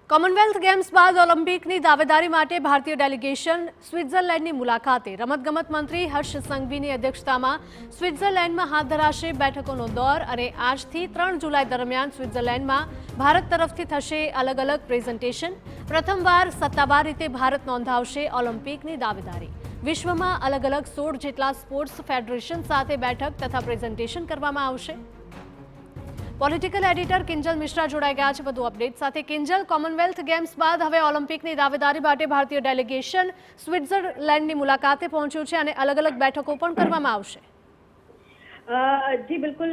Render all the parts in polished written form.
Commonwealth games બાદ ઓલિમ્પિકની દાવેદારી માટે ભારતીય ડેલિગેશન સ્વિટ્ઝરલેન્ડની મુલાકાતે રમતગમત મંત્રી હર્ષ સંઘવીની અધ્યક્ષતામાં સ્વિટ્ઝરલેન્ડમાં હાથ ધરાશે બેઠકોનો દોર અને આજથી 3 જુલાઈ દરમિયાન સ્વિટ્ઝરલેન્ડમાં ભારત તરફથી થશે અલગ અલગ પ્રેઝન્ટેશન। પ્રથમવાર સત્તાવાર રીતે ભારત નોંધાવશે ઓલિમ્પિકની દાવેદારી। વિશ્વમાં અલગ અલગ 16 જેટલા સ્પોર્ટ્સ ફેડરેશન સાથે બેઠક તથા પ્રેઝન્ટેશન કરવામાં આવશે। પોલિટિકલ એડિટર કિંજલ મિશ્રા જોડાઈ ગયા છે વધુ અપડેટ સાથે। કિંજલ, કોમનવેલ્થ ગેમ્સ બાદ હવે ઓલિમ્પિકની દાવેદારી માટે ભારતીય ડેલિગેશન સ્વિટ્ઝરલેન્ડની મુલાકાતે પહોંચ્યું છે અને અલગ અલગ બેઠકો પણ કરવામાં આવશે। જી બિલકુલ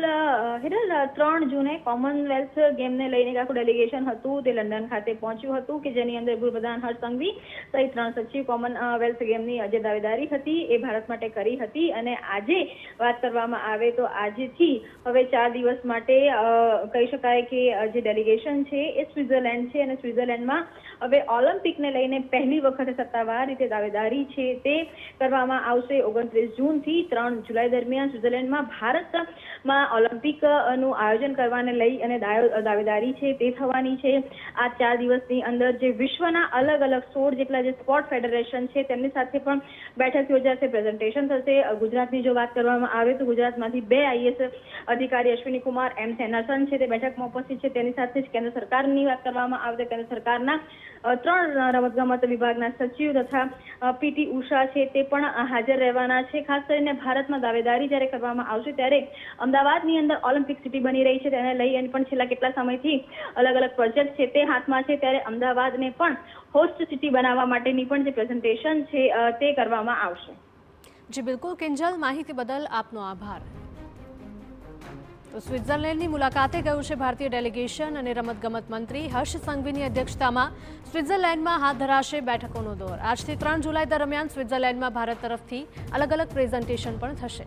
હિરલ, 3 જૂને કોમનવેલ્થ ગેમને લઈને આખું ડેલિગેશન હતું તે લંડન ખાતે પહોંચ્યું હતું કે જેની અંદર ગૃહપ્રધાન હર્ષ સંઘવી સહિત 3 સચિવ કોમનવેલ્થ ગેમની જે દાવેદારી હતી એ ભારત માટે કરી હતી અને આજે વાત કરવામાં આવે તો આજથી હવે 4 દિવસ માટે કહી શકાય કે જે ડેલિગેશન છે એ સ્વિટ્ઝરલેન્ડ છે અને સ્વિટ્ઝરલેન્ડમાં હવે ઓલિમ્પિકને લઈને પહેલી વખત સત્તાવાર રીતે દાવેદારી છે તે કરવામાં આવશે। 29 જૂનથી 3 જુલાઈ દરમિયાન સ્વિટ્ઝરલેન્ડમાં ભારતમાં ઓલિમ્પિકનું આયોજન કરવાને લઈ અને દાવેદારી છે તે થવાની છે। આ 4 દિવસની અંદર જે વિશ્વના અલગ અલગ 16 જેટલા જે સ્પોર્ટ ફેડરેશન છે તેમની સાથે પણ બેઠક યોજાશે, પ્રેઝન્ટેશન થશે। ગુજરાતની જો વાત કરવામાં આવે તો ગુજરાતમાંથી 2 આઈએએસ અધિકારી અશ્વિની કુમાર એમ સેનાસન છે તે બેઠકમાં ઉપસ્થિત છે। તેની સાથે જ કેન્દ્ર સરકારની વાત કરવામાં આવે તો કેન્દ્ર સરકારના 3 રમતગમત વિભાગના સચિવ તથા પીટી ઉષા છે તે પણ હાજર રહેવાના છે। ખાસ કરીને ભારતમાં દાવેદારી જ્યારે કરવામાં આવશે ત્યારે અમદાવાદની અંદર ઓલિમ્પિક સિટી બની રહી છે તેને લઈ અને પણ છેલ્લા કેટલા સમયથી અલગ અલગ પ્રોજેક્ટ છે તે હાથમાં છે ત્યારે અમદાવાદને પણ હોસ્ટ સિટી બનાવવા માટેની પણ જે પ્રેઝન્ટેશન છે તે કરવામાં આવશે। જી બિલકુલ કિંજલ, માહિતી બદલ આપનો આભાર। તો સ્વિટ્ઝરલેન્ડની મુલાકાતે ગયું છે ભારતીય ડેલિગેશન અને રમતગમત મંત્રી હર્ષ સંઘવીની અધ્યક્ષતામાં સ્વિટ્ઝરલેન્ડમાં હાથ ધરાશે બેઠકોનો દોર। આજથી 3 જુલાઈ દરમિયાન સ્વિટ્ઝરલેન્ડમાં ભારત તરફથી અલગ અલગ પ્રેઝન્ટેશન પણ થશે।